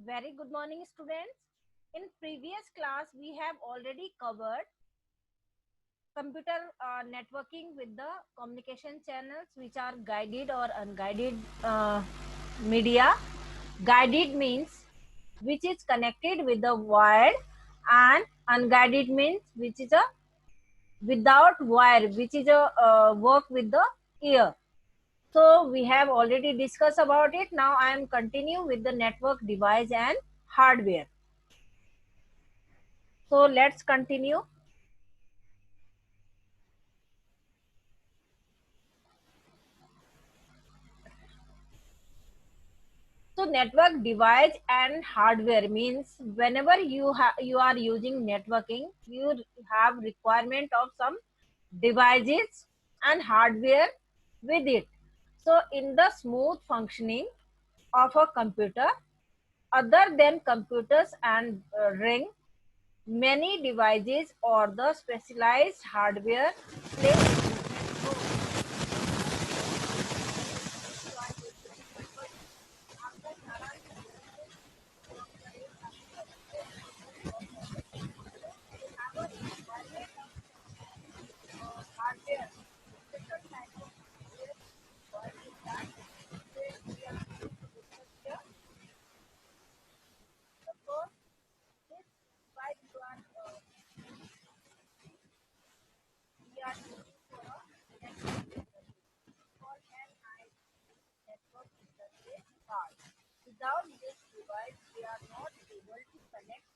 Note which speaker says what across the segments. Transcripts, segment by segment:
Speaker 1: Very good morning, students. In previous class, we have already covered computer networking with the communication channels which are guided or unguided media. Guided means which is connected with the wire, and unguided means which is a without wire, which is a work with the ear. So we have already discussed about it. Now I am continue with the network device and hardware. So let's continue. So network device and hardware means whenever you are using networking, you have requirement of some devices and hardware with it. So in the smooth functioning of a computer, other than computers and ring, many devices or the specialized hardware play important role. Without this device, we are not able to connect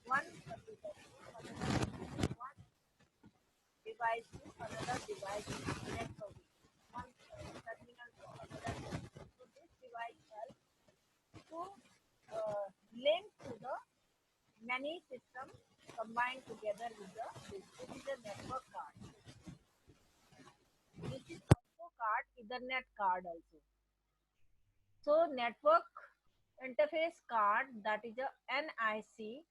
Speaker 1: one computer to another, one device to another device networking, one terminal to another terminal. So this device helps to link to the many systems combined together with the this is a network card. This is also card, Ethernet card also. So network interface card, that is a NIC,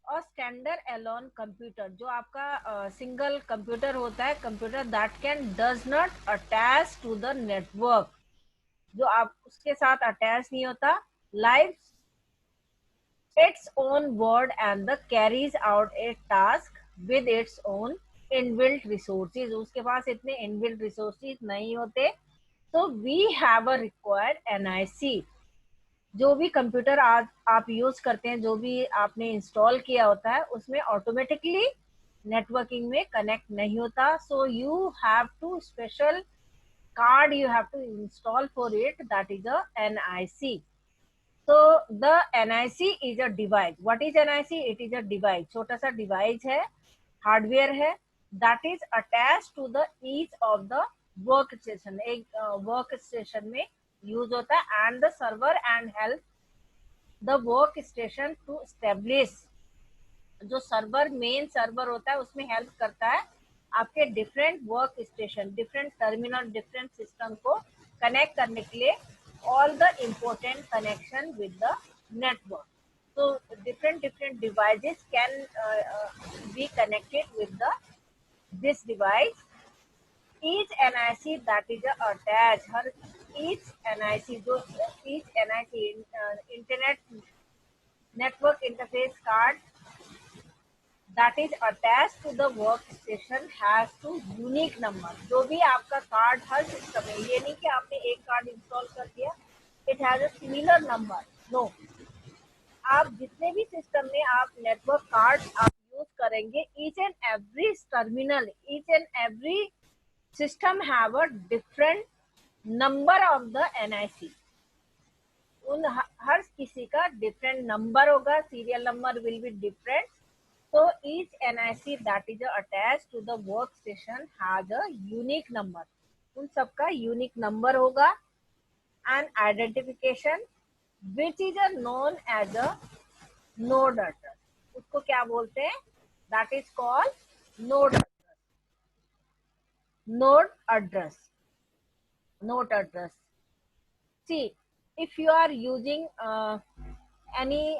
Speaker 1: और standard alone computer, जो आपका single computer होता है, computer that can does not attach to the network, जो आप उसके साथ attach नहीं होता, live its own word and the carries out a task with its own inbuilt resources. उसके पास इतने inbuilt resources नहीं होते. So we have a required NIC. जो भी कंप्यूटर आज आप यूज करते हैं, जो भी आपने इंस्टॉल किया होता है, उसमें ऑटोमेटिकली नेटवर्किंग में कनेक्ट नहीं होता. So you have to special card you have to install for it, that is a NIC. So the NIC is a device. What is NIC? It is a device. छोटा सा device है, hardware है, that is attached to the each of the work station. एक work station में use होता है, and the server and help the work station to establish. जो server main server होता है उसमें हेल्प करता है आपके different work station, different terminal, different system को कनेक्ट करने के लिए, all the important connection with the network. So different devices can be connected with the this device. Each NIC that is attached, her each NIC, जो each NIC internet network interface card that is attached to the workstation has to unique number. जो भी आपका card हर system में, ये नहीं कि आपने एक कार्ड इंस्टॉल कर दिया, it has a similar number. No, आप जितने भी सिस्टम में आप नेटवर्क कार्ड आप यूज करेंगे, each and every terminal, each and every system have a different number of the NIC. उन हर किसी का डिफरेंट नंबर होगा, serial number will be different. So each NIC that is attached to the workstation has a unique number. उन सबका unique number होगा. And identification which is known as a node address. उसको क्या बोलते हैं? That is called node address. Node address. Node address. See, if you are using any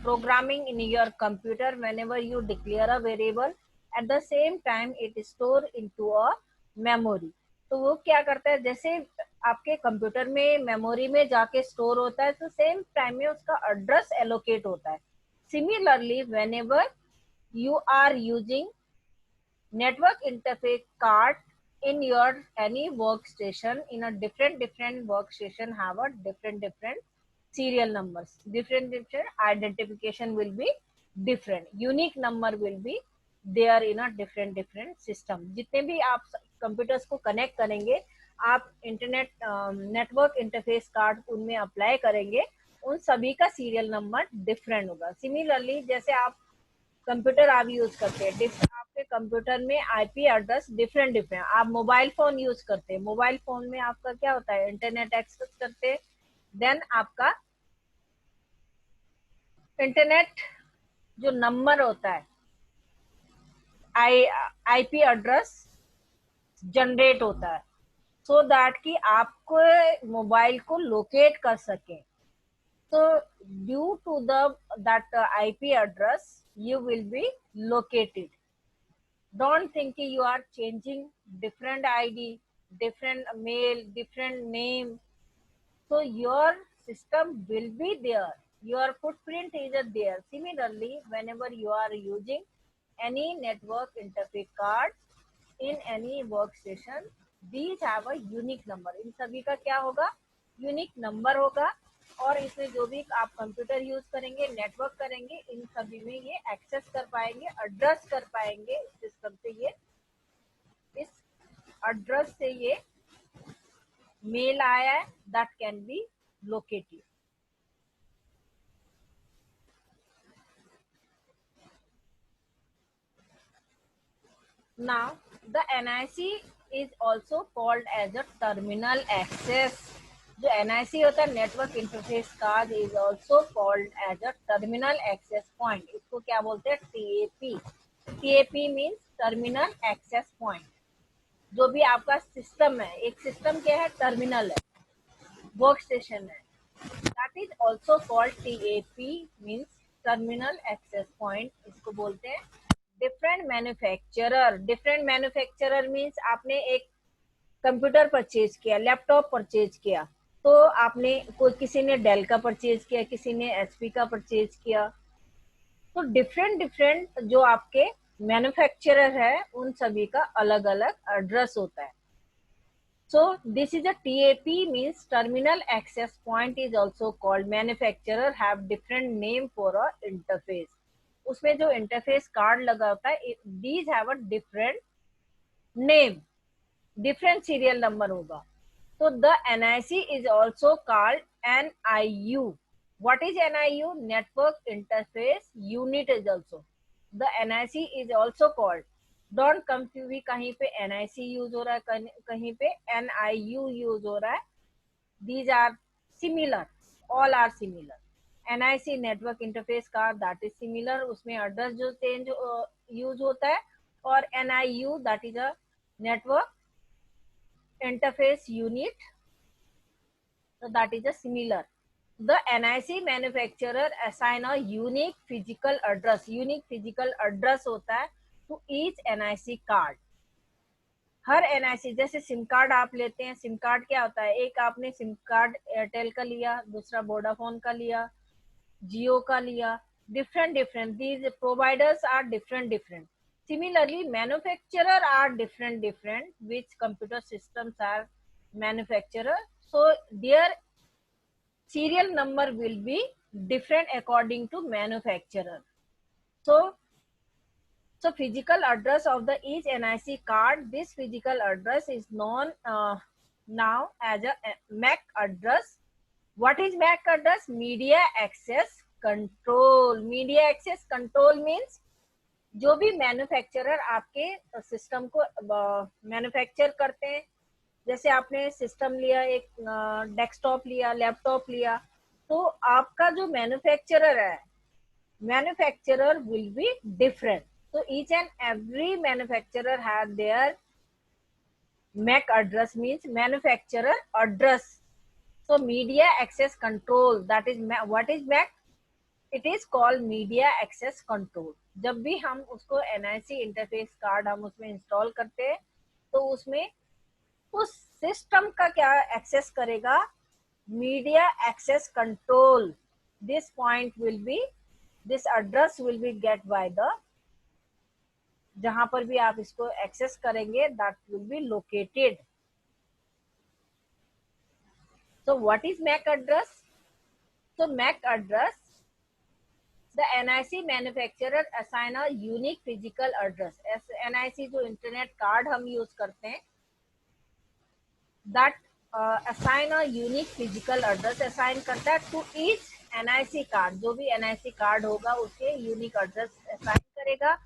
Speaker 1: programming in your computer, whenever you declare a variable, at the same time it is stored into a memory. तो वो क्या करता है, जैसे आपके computer में memory में जाके स्टोर होता है, तो सेम टाइम में उसका एड्रेस एलोकेट होता है. Similarly whenever you are using network interface card in your any workstation, in a different workstation have a different serial numbers, different identification will be different, unique number will be there in a different system. जितने भी आप computers को connect करेंगे, आप internet network interface card उनमें apply करेंगे, उन सभी का सीरियल नंबर डिफरेंट होगा. सिमिलरली जैसे आप कंप्यूटर आप यूज करते हैं, आपके कंप्यूटर में आईपी एड्रेस डिफरेंट, आप मोबाइल फोन यूज करते हैं, मोबाइल फोन में आपका क्या होता है, इंटरनेट एक्सेस करते हैं, देन आपका इंटरनेट जो नंबर होता है आईपी एड्रेस जनरेट होता है, सो दैट कि आपको मोबाइल को लोकेट कर सके. So due to that IP address, you will be located. Don't think you are changing different ID, different mail, different name. So your system will be there. Your footprint is there. Similarly, whenever you are using any network interface card in any workstation, these have a unique number. इन सभी का क्या होगा, unique number होगा. और इसमें जो भी आप कंप्यूटर यूज करेंगे, नेटवर्क करेंगे, इन सभी में ये एक्सेस कर पाएंगे, एड्रेस कर पाएंगे सिस्टम से. ये इस एड्रेस से ये मेल आया है, that can be located. Now the NIC is also called as a terminal access. जो NIC होता है network interface card is also called as a terminal access point. इसको क्या बोलते हैं, TAP. TAP means terminal access point. जो भी आपका सिस्टम है, एक सिस्टम क्या है, टर्मिनल है, वर्क स्टेशन है, that is also called TAP means terminal access point. इसको बोलते हैं डिफरेंट मैन्युफैक्चरर मीन्स आपने एक कंप्यूटर परचेज किया, लैपटॉप परचेज किया, तो आपने कोई किसी ने डेल का परचेज किया, किसी ने एचपी का परचेज किया, तो डिफरेंट जो आपके मैन्युफैक्चरर है उन सभी का अलग अलग एड्रेस होता है. So this is a TAP means terminal access point is also called. Manufacturer have different name for a interface. उसमें जो इंटरफेस कार्ड लगा होता है, these have a different name, different serial number होगा. So the NIC is also called NIU. What is NIU? Network Interface Unit is also. The NIC is also called. Don't confuse, कहीं पे NIC use हो रहा है, कहीं पे NIU use हो रहा है. These are similar, all are similar. NIC network interface card that is similar, उसमें एड्रेस जो चेंज यूज होता है, और NIU that is a network interface unit, so that is a similar. The NIC manufacturer assign a unique physical address. Unique physical address होता है to each NIC card. Her NIC, जैसे SIM card आप लेते हैं, SIM card क्या होता है, एक आपने सिम कार्ड एयरटेल का लिया, दूसरा वोडाफोन का लिया, जियो का लिया, different. These providers are different. Similarly, manufacturer are different, which computer systems are manufacturer. So their serial number will be different according to manufacturer. So physical address of the each NIC card, this physical address is known now as a MAC address. What is MAC address? Media access control. Media access control means जो भी manufacturer आपके system को manufacture करते हैं, जैसे आपने system लिया, एक डेस्कटॉप लिया, लैपटॉप लिया, तो आपका जो मैन्युफैक्चरर है, manufacturer will be different. So each and every manufacturer had their MAC address, means manufacturer address. So media access control, that is what is MAC? It is called media access control. जब भी हम उसको NIC interface card हम उसमें install करते हैं, तो उसमें उस सिस्टम का क्या एक्सेस करेगा, media access control, this point will be, this address will be get by the, जहां पर भी आप इसको एक्सेस करेंगे that will be located. So what is MAC address? So MAC address, the NIC manufacturer assign a unique physical address. NIC जो internet card हम use करते हैं, that assign a unique physical address, assign करता है to each NIC card, जो भी NIC card होगा उसके यूनिक एड्रेस assign करेगा.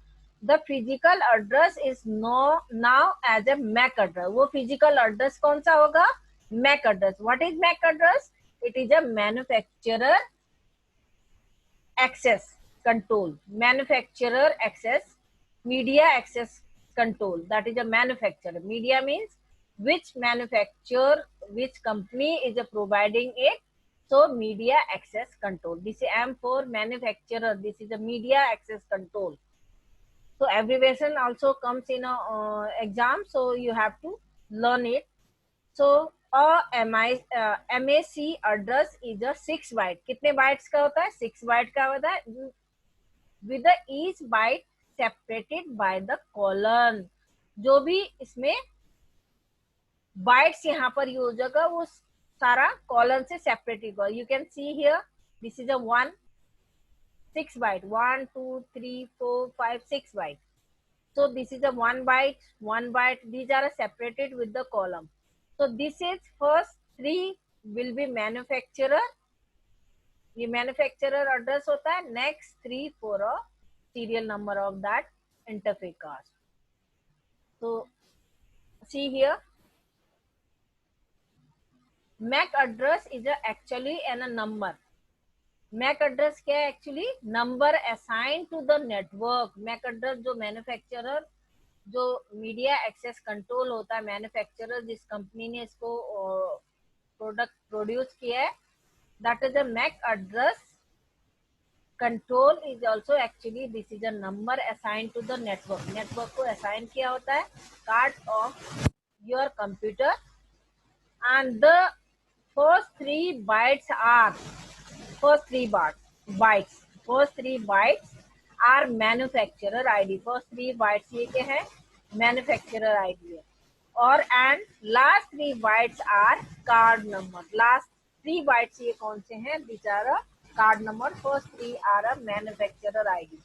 Speaker 1: The physical address is now as a MAC address. वो physical address कौन सा होगा? MAC address. What is MAC address? It is a manufacturer access control, manufacturer access, media access control. That is a manufacturer. Media means which manufacturer, which company is providing it. So media access control. This is M for manufacturer. This is a media access control. So abbreviation also comes in a exam, so you have to learn it. So MAC address is a 6 byte. कितने bytes का होता है? 6 byte का होता है. With the each byte separated by the colon. जो भी इसमें bytes यहाँ पर यूज होगा वो सारा colon से separated होगा. You can see here, this is a 6 byte. 1, 2, 3, 4, 5, 6 byte. So this is a 1 byte. These are separated with the column. So this is first 3 will be manufacturer. ये manufacturer address होता है. Next 3 for a serial number of that interface card. So see here, MAC address is actually a number. MAC address क्या है? Actually number assigned to the network. MAC address जो manufacturer, जो media access control होता है, manufacturer जिस company ने इसको product produce किया है, that is a MAC address control is also actually this is a number assign to the network. Network को असाइन किया होता है card of your computer. And the first 3 bytes are, first 3 bytes are manufacturer ID. First 3 bytes ये क्या है? Manufacturer ID है. और and last 3 bytes are card number. Last 3 bytes ये कौन से हैं? These are a card number. First 3 are a manufacturer ID.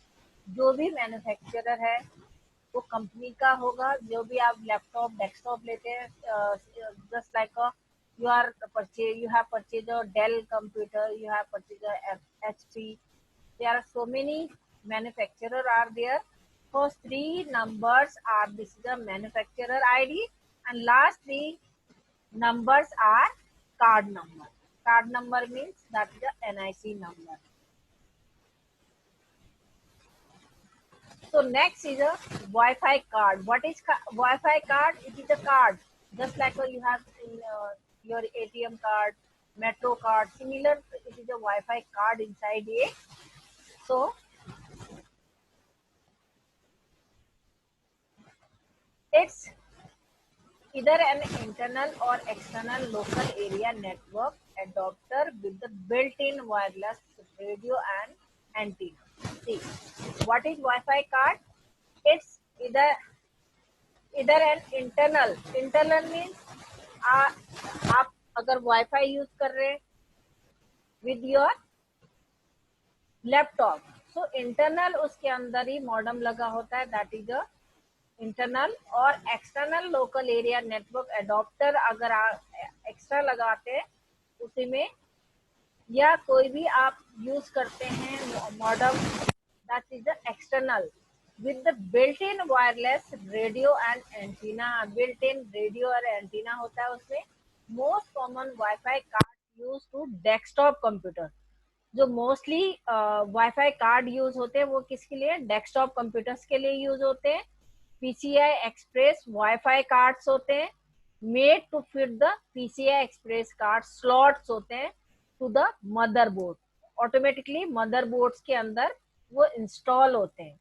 Speaker 1: जो भी मैन्युफैक्चरर है वो कंपनी का होगा. जो भी आप लैपटॉप डेस्कटॉप लेते हैं, just like you have purchased a Dell computer, you have purchased a HP. There are so many manufacturer are there. First 3 numbers are, this is the manufacturer ID, and last 3 numbers are card number. Card number means that is the NIC number. So next is a Wi-Fi card. What is Wi-Fi card? It is a card just like you have in your ATM card, Metro card. Similar, it is a Wi-Fi card inside it. So it's either an internal or external local area network adapter with the built-in wireless radio and antenna. See, what is Wi-Fi card? It's either an internal. Internal means आप अगर wifi use कर रहे हैं with your laptop, so internal उसके अंदर ही modem लगा होता है, दैट इज अ इंटरनल. और external local area network adapter अगर आप एक्स्ट्रा लगाते हैं उसी में, या कोई भी आप यूज करते हैं modem, that is the external with the built-in wireless radio and antenna. built-in radio और antenna होता है उसमें. most common Wi-Fi card used to desktop computer. जो मोस्टली वाईफाई कार्ड यूज होते हैं वो किसके लिए? डेस्कटॉप कंप्यूटर्स के लिए यूज होते हैं. PCI एक्सप्रेस वाईफाई कार्ड्स होते हैं, made to fit the PCI express card. Slots होते हैं to the motherboard, automatically motherboards के अंदर वो इंस्टॉल होते हैं.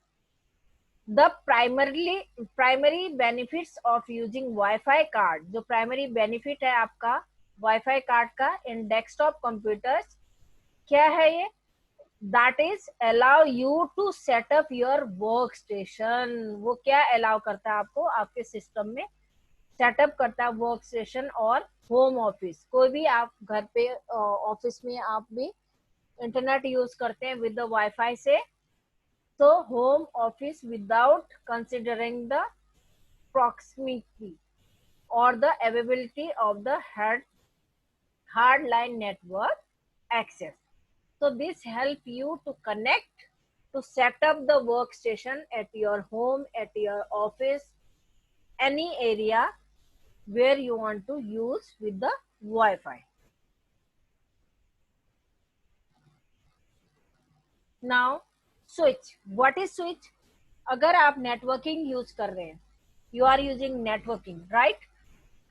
Speaker 1: The primary benefits of using WiFi card, जो प्राइमरी बेनिफिट है आपका वाईफाई कार्ड का इन डेस्कटॉप कंप्यूटर्स, क्या है ये? That is allow you to set up your work station. वो क्या अलाउ करता है आपको, आपके सिस्टम में सेटअप करता है वर्क स्टेशन और होम ऑफिस। कोई भी आप घर पे ऑफिस में आप भी इंटरनेट यूज करते हैं विद द वाईफाई से, तो home office without considering the proximity or the availability of the hardline network access. So this help you to connect, to set up the workstation at your home, at your office, any area where you want to use with the Wi-Fi. Now switch. What is switch? अगर आप networking use कर रहे हैं, you are using networking, right?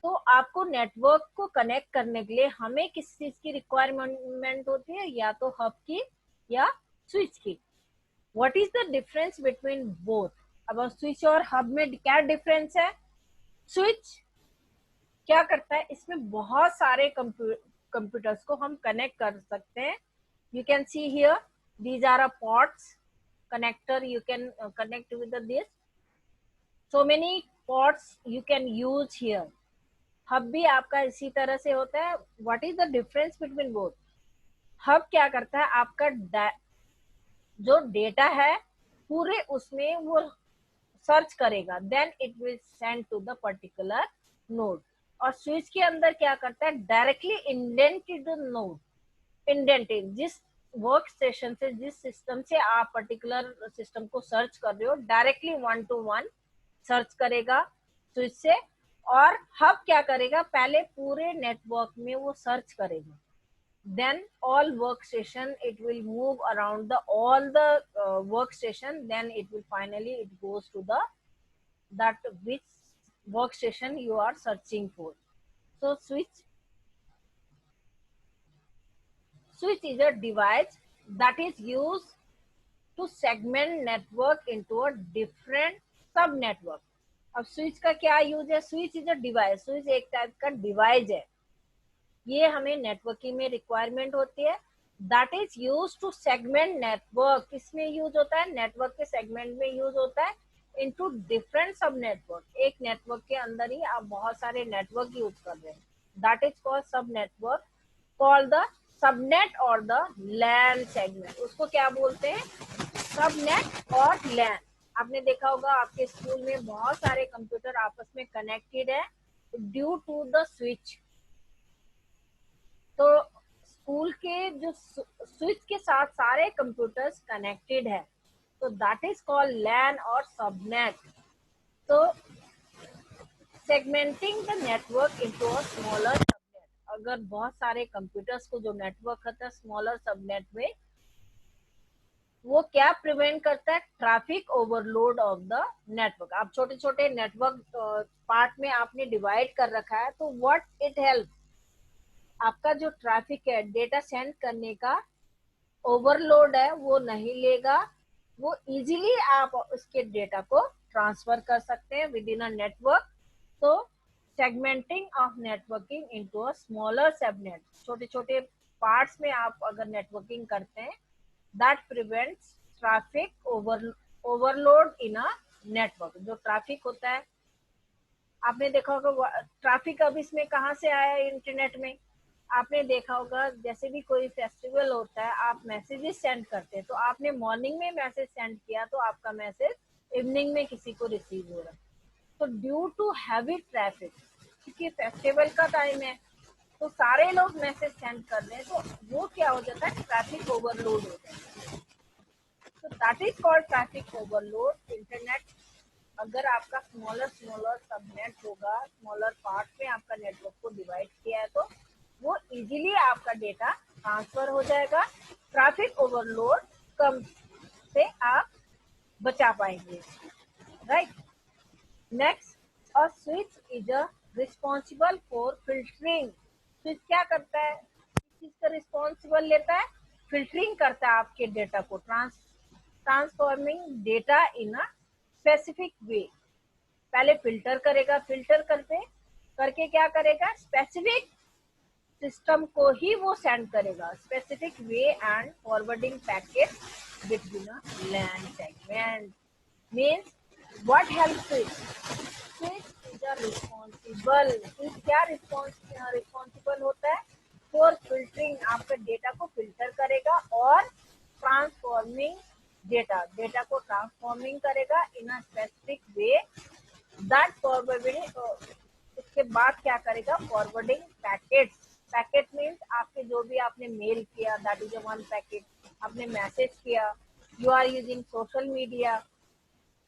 Speaker 1: तो आपको network को connect करने के लिए हमें किस चीज की रिक्वायरमेंट होती है, या तो हब की या स्विच की। What is the difference between both? अब स्विच और हब में क्या डिफरेंस है? स्विच क्या करता है, इसमें बहुत सारे कंप्यूटर्स को हम कनेक्ट कर सकते हैं। You can see here, these are a ports connector, you can connect with this, so many ports you can use here। Hub भी आपका इसी तरह से होता है। What is the difference between both? Hub क्या करता है, आपका जो डेटा है पूरे उसमें वो सर्च करेगा, then it will send to the particular node. और स्विच के अंदर क्या करता है, डायरेक्टली इंडेंटेड नोड, इंडेंटेड जिस वर्क स्टेशन से, जिस सिस्टम से आप पर्टिकुलर सिस्टम को सर्च कर रहे हो, डायरेक्टली 1 to 1 सर्च करेगा स्विच से। और हब क्या करेगा, पहले पूरे नेटवर्क में वो सर्च करेगा, then all workstation it will move around the all the workstation, then it will finally it goes to the that which workstation you are searching for। So switch is a device that is used to segment network into a different subnetwork. अब switch का क्या use है? Switch is a device, switch एक type का device है, ये हमें networking में रिक्वायरमेंट होती है। That is use to segment network, किसमें यूज होता है? नेटवर्क के सेगमेंट में यूज होता है इनटू डिफरेंट सब नेटवर्क। एक नेटवर्क के अंदर ही आप बहुत सारे नेटवर्क यूज कर रहे हैं, दैट इज कॉल्ड सब नेटवर्क, कॉल्ड द सबनेट और द लैन सेगमेंट। उसको क्या बोलते हैं? सबनेट और लैन। आपने देखा होगा आपके स्कूल में बहुत सारे कंप्यूटर आपस में कनेक्टेड है ड्यू टू द स्विच। तो स्कूल के जो स्विच के साथ सारे कंप्यूटर्स कनेक्टेड है, तो दैट इज कॉल्ड लैन और सबनेट। तो segmenting the network into a smaller subnet, अगर बहुत सारे कंप्यूटर्स को जो नेटवर्क होता है स्मॉलर सबनेट में, वो क्या प्रिवेंट करता है? Traffic overload of the network. आप छोटे छोटे नेटवर्क पार्ट में आपने डिवाइड कर रखा है, तो व्हाट इट हेल्प, आपका जो ट्रैफिक है डेटा सेंड करने का ओवरलोड है वो नहीं लेगा, वो इजीली आप उसके डेटा को ट्रांसफर कर सकते हैं विद इन अ नेटवर्क। तो segmenting of networking into a smaller subnet, छोटे छोटे पार्ट्स में आप अगर नेटवर्किंग करते हैं, that prevents traffic overload in a network. जो ट्रैफिक होता है, आपने देखा होगा ट्रैफिक अब इसमें कहाँ से आया है इंटरनेट में? आपने देखा होगा जैसे भी कोई फेस्टिवल होता है, आप मैसेजेस सेंड करते हैं, तो आपने मॉर्निंग में मैसेज सेंड किया तो आपका मैसेज इवनिंग में किसी को रिसीव हो रहा है। तो ड्यू टू हैवी ट्रैफिक, क्योंकि फेस्टिवल का टाइम है तो सारे लोग मैसेज सेंड कर रहे हैं, तो वो क्या हो जाता है, ट्रैफिक ओवरलोड हो जाता है। तो that is called traffic overload. Internet अगर आपका स्मॉलर स्मॉलर सबनेट होगा, स्मॉलर पार्ट में आपका नेटवर्क को डिवाइड किया है, तो वो इजीली आपका डेटा ट्रांसफर हो जाएगा, ट्रैफिक ओवरलोड कम से आप बचा पाएंगे, right? Next, a switch is a responsible for filtering. Switch क्या करता है, किस चीज का रिस्पॉन्सिबल लेता है? फिल्टरिंग करता है आपके डेटा को, transforming data in a specific वे, पहले फिल्टर करेगा, फिल्टर करके क्या करेगा, स्पेसिफिक सिस्टम को ही वो सेंड करेगा, specific way and forwarding packet between a LAN segment. Means what helps it, switch is a responsible, switch क्या रिस्पॉन्सिबल होता है, फॉर फिल्टरिंग, आपके डेटा को फिल्टर करेगा और ट्रांसफॉर्मिंग डेटा को ट्रांसफॉर्मिंग करेगा in a specific way that forwarding, उसके बाद क्या करेगा, फॉरवर्डिंग पैकेट, पैकेट मीन्स आपके जो भी आपने मेल किया, दैट इज वन पैकेट, आपने मैसेज किया, you are using social media,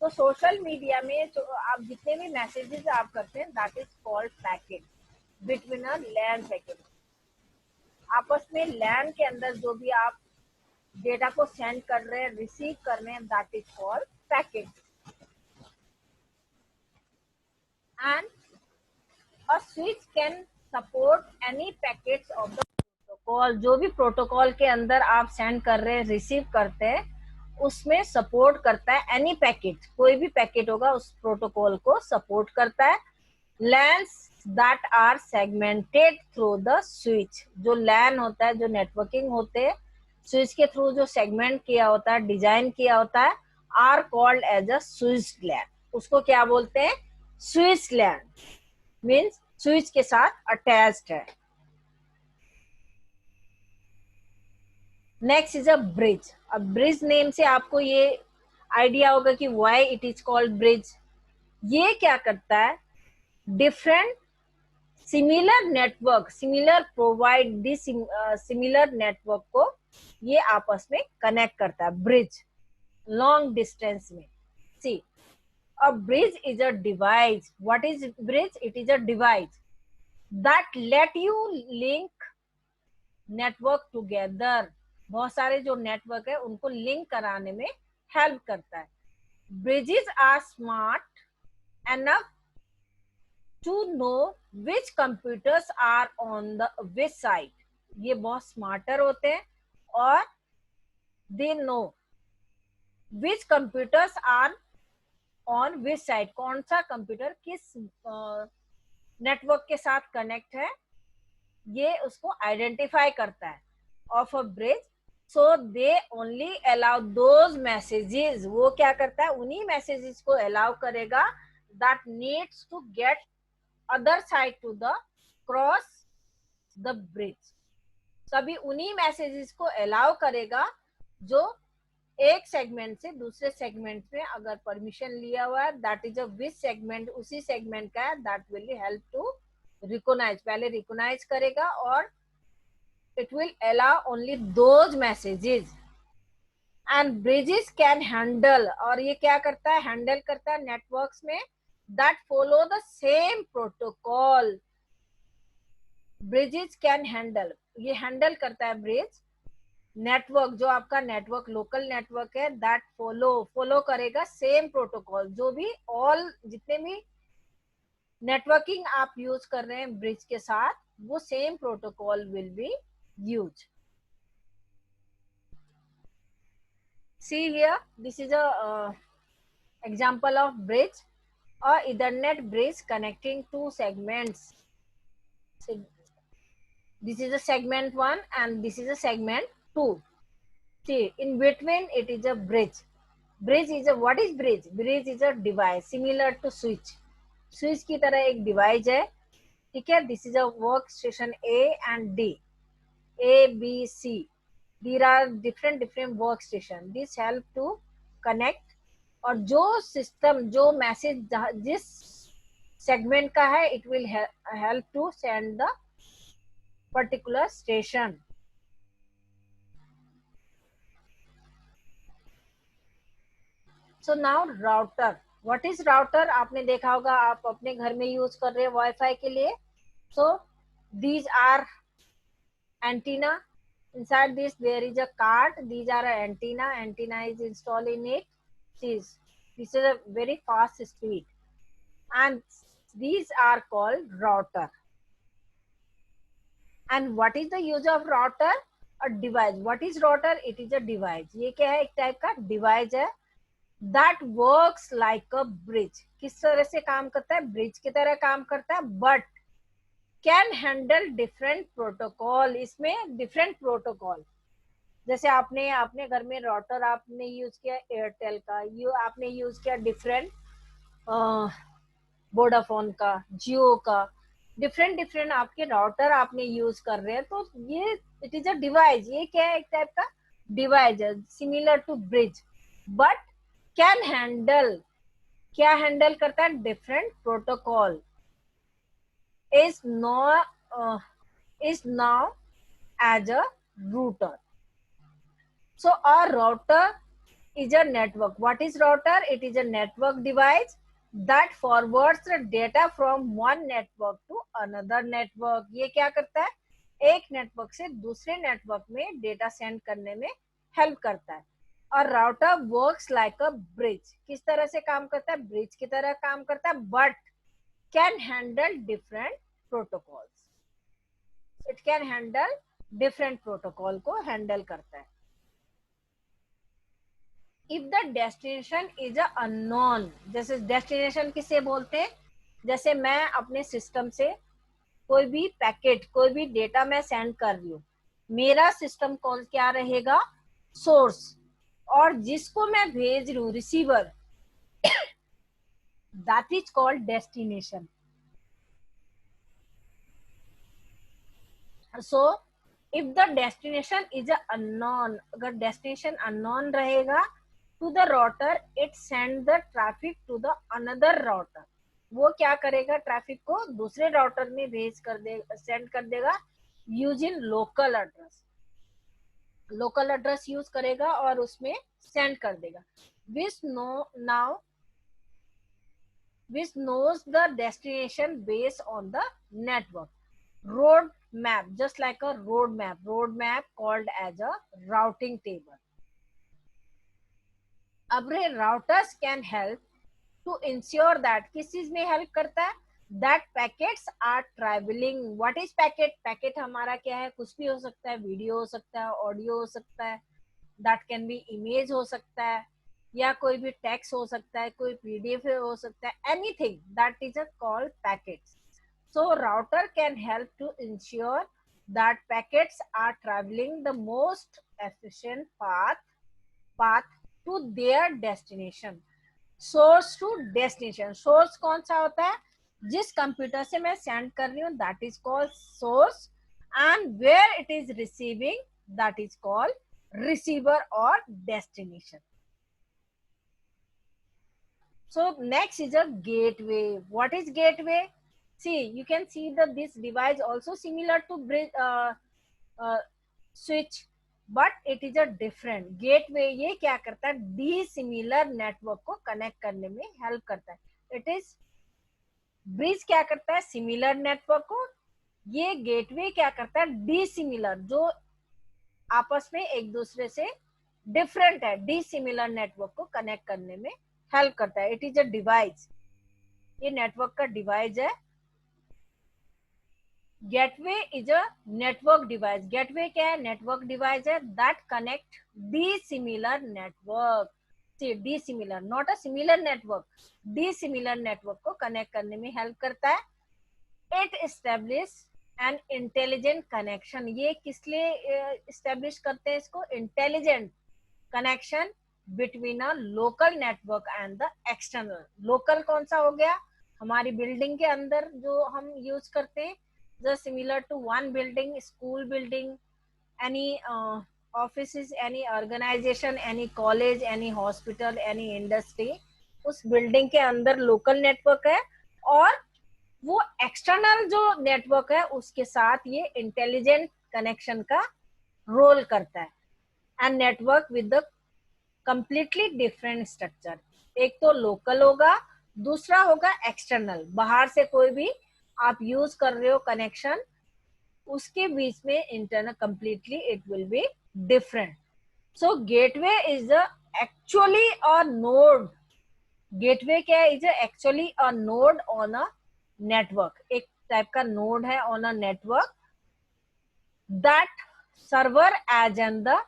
Speaker 1: तो सोशल मीडिया में जो आप जितने भी मैसेजेस आप करते हैं that is called packet between a LAN packet, आपस में लैन के अंदर जो भी आप डेटा को सेंड कर रहे हैं, रिसीव कर रहे हैं, that is called packet. And a switch can support any packets of the protocol, जो भी प्रोटोकॉल के अंदर आप सेंड कर रहे हैं, रिसीव करते हैं, उसमें सपोर्ट करता है एनी पैकेट, कोई भी पैकेट होगा उस प्रोटोकॉल को सपोर्ट करता है। LANs that are segmented through the switch, जो लैन होता है, जो नेटवर्किंग होते हैं स्विच के थ्रू जो सेगमेंट किया होता है, डिजाइन किया होता है, are called as a switch LAN, उसको क्या बोलते हैं, स्विच लैन, मीन्स स्विच के साथ अटैच्ड है। Next is a bridge. अब ब्रिज नेम से आपको ये आइडिया होगा कि why it is called bridge. ये क्या करता है, different similar network, similar provide this similar network को ये आपस में कनेक्ट करता है, ब्रिज लॉन्ग डिस्टेंस में। सी, a bridge is a device. What is bridge? It is a device that let you link network together, बहुत सारे जो नेटवर्क है उनको लिंक कराने में हेल्प करता है। Bridges are smart enough to know which computers are on the which side, ये बहुत स्मार्टर होते हैं और they know which computers are on which side, कौन सा कंप्यूटर किस नेटवर्क के साथ कनेक्ट है, ये उसको आइडेंटिफाई करता है of a bridge. So they only allow those messages, वो क्या करता है, उन्हीं मैसेजेस को अलाउ करेगा that needs to get other side to the cross the bridge, सभी उन्हीं मैसेजेस को अलाउ करेगा जो एक सेगमेंट से दूसरे सेगमेंट में अगर परमिशन लिया हुआ है, that is a which segment, उसी सेगमेंट का है, that will help to recognise, पहले रिकॉग्नाइज करेगा और it will allow only those messages and bridges can handle, और ये क्या करता है, हैंडल करता है नेटवर्क्स में that follow the same protocol, bridges can handle, ये हैंडल करता है ब्रिज नेटवर्क, जो आपका नेटवर्क लोकल नेटवर्क है, दैट फॉलो करेगा सेम प्रोटोकॉल, जो भी ऑल जितने भी नेटवर्किंग आप यूज कर रहे हैं ब्रिज के साथ, वो same protocol will be use. See here, this is a example of bridge, or Ethernet bridge connecting two segments. So this is a segment 1 and this is a segment 2. See, in between it is a bridge. Bridge is a, what is bridge? Bridge is a device similar to switch. Switch की तरह एक device है, ठीक है। This is a workstation A and D, A, B, C. There are different workstation. This help to connect, और जो system जो message जिस सेगमेंट का है, it will help to send the particular station. So now router, what is router, आपने देखा होगा, आप अपने घर में यूज कर रहे हैं वाईफाई के लिए। So these are antenna, inside this there is a card, these are antenna is installed in it. This is a very fast speed and these are called router. And what is the use of router? A device. What is router? It is a device. ये क्या है, एक type का device है that works like a bridge. किस तरह से काम करता है? ब्रिज की तरह काम करता है, but can handle different protocol. इसमें डिफरेंट प्रोटोकॉल, जैसे आपने अपने घर में राउटर आपने यूज किया एयरटेल का, आपने यूज किया डिफरेंट वोडाफोन का, जियो का, डिफरेंट डिफरेंट आपके राउटर आपने यूज कर रहे हैं, तो ये इट इज अ डिवाइस। ये क्या है? एक टाइप का डिवाइस है, similar to bridge, but can handle, क्या हैंडल करता है? Different protocol. Is no is now as a router. So a router is a network. What is router? It is a network device that forwards the data from one network to another network. ये क्या करता है? एक network से दूसरे network में data send करने में हेल्प करता है। और राउटर वर्क्स लाइक अ ब्रिज। किस तरह से काम करता है? ब्रिज की तरह काम करता है, but can handle different protocols. It can handle different protocol को हैंडल करता है। If the destination is a unknown, जैसे डेस्टिनेशन किसे बोलते हैं? जैसे मैं अपने सिस्टम से कोई भी पैकेट, कोई भी डेटा मैं सेंड कर रही हूँ, मेरा सिस्टम कॉल क्या रहेगा? सोर्स। और जिसको मैं भेज रही हूँ, receiver, that is called destination. So if the destination is a unknown, अगर डेस्टिनेशन अननोन रहेगा, to the router it send the traffic to the another router. वो क्या करेगा? ट्रैफिक को दूसरे राउटर में भेज कर दे, सेंड कर देगा using local address. Local address use करेगा और उसमें सेंड कर देगा। Which know now which knows the destination based on the network. Road map, just like a road map called as a routing table. अब routers can help to ensure that, किस चीज में help करता है? that packets are traveling. what is packet? packet हमारा क्या है? कुछ भी हो सकता है, वीडियो हो सकता है, ऑडियो हो सकता है, that can be इमेज हो सकता है, या कोई भी टेक्स्ट हो सकता है, कोई पीडीएफ हो सकता है, anything that is a called packets. So router can help to ensure that packets are traveling the most efficient path to their destination. Source to destination. Source कौन सा होता है? जिस कंप्यूटर से मैं सेंड कर रही हूँ, that is called source, and where it is receiving, that is called receiver or destination. So next is a gateway. What is gateway? See, you can see that this device also similar to switch, but it is a different. gateway ये क्या करता है? dissimilar network को connect करने में help करता है. It is bridge क्या करता है? similar network को. ये gateway क्या करता है? dissimilar, जो आपस में एक दूसरे से डिफरेंट है, dissimilar network को connect करने में हेल्प करता है. It is a device. ये नेटवर्क का डिवाइस है. Gateway is a network device. Gateway क्या है? नेटवर्क डिवाइस है that connect dissimilar network. Dissimilar, not a similar network, dissimilar network को कनेक्ट करने में हेल्प करता है. It establish an intelligent connection. ये किस लिए एस्टेब्लिश करते हैं इसको? Intelligent connection between a local network and the external. Local कौन सा हो गया? हमारी बिल्डिंग के अंदर जो हम यूज करते हैं, जो similar to one building, school building, any office, any organisation, any college, any hospital, any industry, उस बिल्डिंग के अंदर लोकल नेटवर्क है. और वो एक्सटर्नल जो नेटवर्क है उसके साथ ये इंटेलिजेंट कनेक्शन का रोल करता है. And network with the completely different structure. एक तो लोकल होगा, दूसरा होगा एक्सटर्नल, बाहर से कोई भी आप यूज कर रहे हो कनेक्शन, उसके बीच में internal completely it will be different. So gateway is actually a node. Gateway क्या है? Is actually a node on a network. एक टाइप का नोड है on a network that server as an the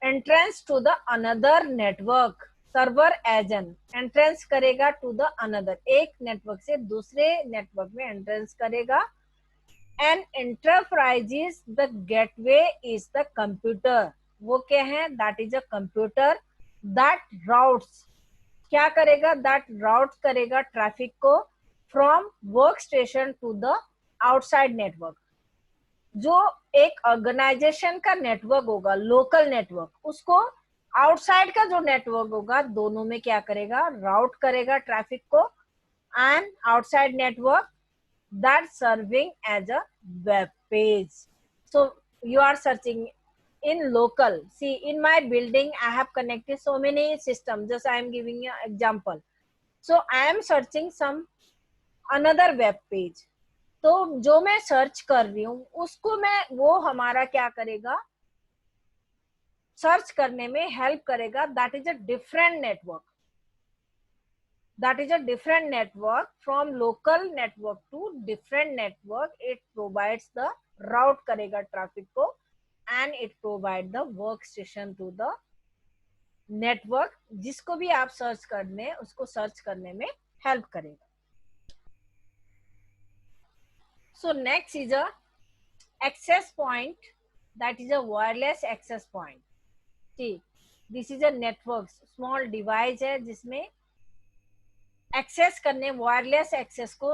Speaker 1: entrance to the another network. Server as an entrance करेगा to the another, एक network से दूसरे network में entrance करेगा. In enterprises the gateway is the computer. वो क्या है? That is a computer that routes. क्या करेगा? दैट राउट करेगा ट्रैफिक को from work station to the outside network. जो एक ऑर्गेनाइजेशन का नेटवर्क होगा, लोकल नेटवर्क, उसको आउटसाइड का जो नेटवर्क होगा, दोनों में क्या करेगा? राउट करेगा ट्रैफिक को. And outside network that serving as a web page. So you are searching in local. See, in my building I have connected so many systems. Just I am giving you an example. So I am searching some another web page. तो जो मैं search कर रही हूँ उसको मैं, वो हमारा क्या करेगा? सर्च करने में हेल्प करेगा. That is a different network. That is a different network. From local network to different network, it provides the route करेगा ट्रैफिक को, and it provide the workstation to the network, जिसको भी आप search करने, उसको search करने में help करेगा. So next is a access point. That is a wireless access point. See, this is a network, small device है जिसमें एक्सेस करने, वायरलेस एक्सेस को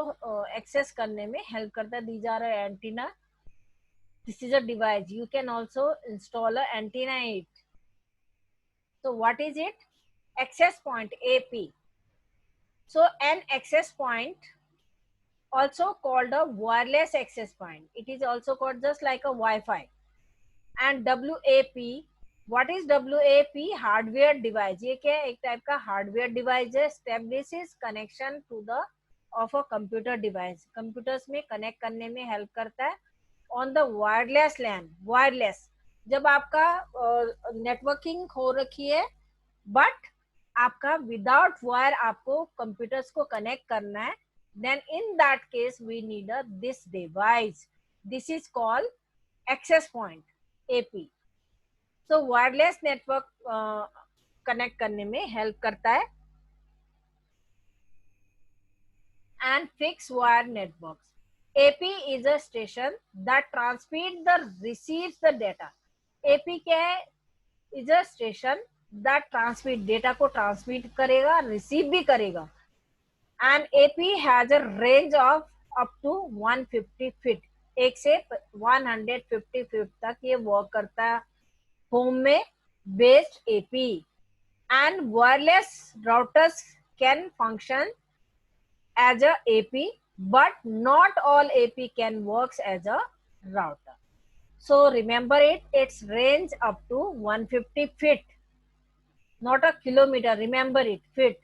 Speaker 1: एक्सेस करने में हेल्प करता है. These are antenna. This is a device. You can also install a antenna it. So what is it? Access point, AP. So an access point, also called a wireless access point. It is also called just like a Wi-Fi. And WAP, what is WAP? Hardware device. ये क्या है? एक type का hardware device है. Establishes connection to the of a computer device. Computers में connect करने में help करता है. On the wireless LAN, wireless, जब आपका नेटवर्किंग हो रखी है बट आपका विदाउट वायर आपको कंप्यूटर्स को कनेक्ट करना है, then in that case we need a this device. This is called access point, AP. So wireless network connect करने में हेल्प करता है. And fixed wire networks. AP is a station that transmits the receives the data. AP क्या है? Is a station that transmit data को transmit करेगा, receive भी करेगा. And AP has a range of up to 150 feet. 1 से 150 feet तक ये work करता है. होम में based AP. And wireless routers can function as a AP, but not all AP can works as a router. So remember it, its range up to 150 feet, not a kilometer. Remember it, feet.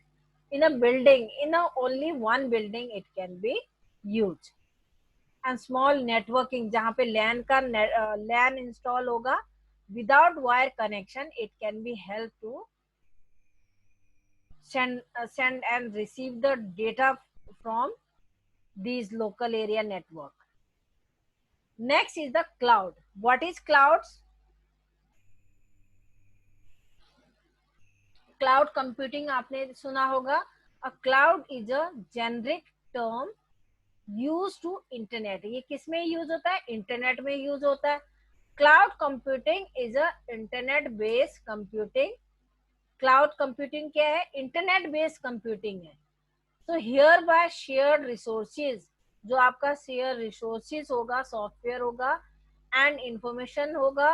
Speaker 1: In a building, in a only one building it can be used. And small networking, जहाँ पे LAN का LAN install होगा, without wire connection it can be help to send and receive the data from these local area network. Next is the cloud. What is clouds? Cloud computing आपने सुना होगा. A cloud is a generic term used to internet. ये किस में use होता है? Internet में use होता है. Cloud computing is a internet based computing. Cloud computing क्या है? इंटरनेट बेस्ड कंप्यूटिंग है. So hereby shared resources, जो आपका शेयर रिसोर्सेज होगा, सॉफ्टवेयर होगा एंड इंफॉर्मेशन होगा,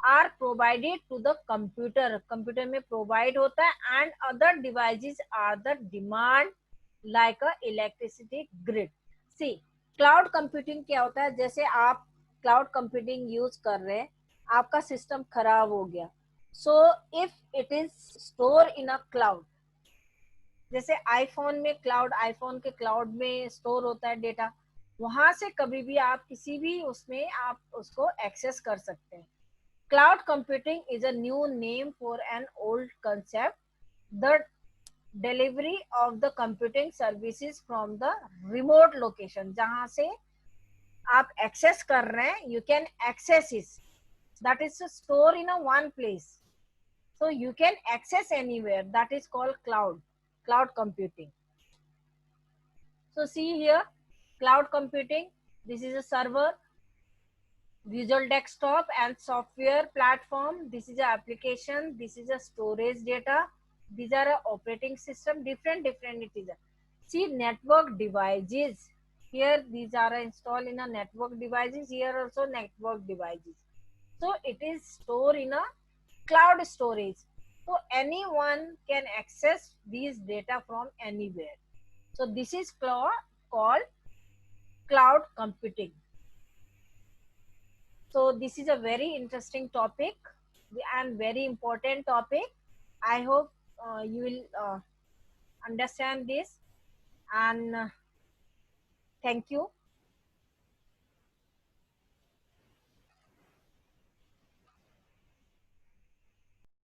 Speaker 1: are provided to the computer. Computer में प्रोवाइड होता है. And other devices are the demand like a electricity grid. See, cloud computing क्या होता है? जैसे आप क्लाउड कंप्यूटिंग यूज कर रहे हैं, आपका सिस्टम खराब हो गया. So if it is store in a cloud, जैसे आईफोन में क्लाउड, आईफोन के क्लाउड में स्टोर होता है डेटा, वहां से कभी भी आप किसी भी उसमें आप उसको एक्सेस कर सकते हैं. Cloud computing is a new name for an old concept, the delivery of the computing services from the remote location. जहां से आप एक्सेस कर रहे हैं, you can access it, that is store in a one place. So you can access anywhere. That is called cloud computing. So see here, cloud computing. This is a server, visual desktop and software platform. This is a application. This is a storage data. These are a operating system. Different it is. See network devices. Here these are installed in a network devices. Here also network devices. So it is stored in a cloud storage. So anyone can access these data from anywhere. So this is called cloud computing. So this is a very interesting topic and very important topic. I hope you will understand this, and thank you.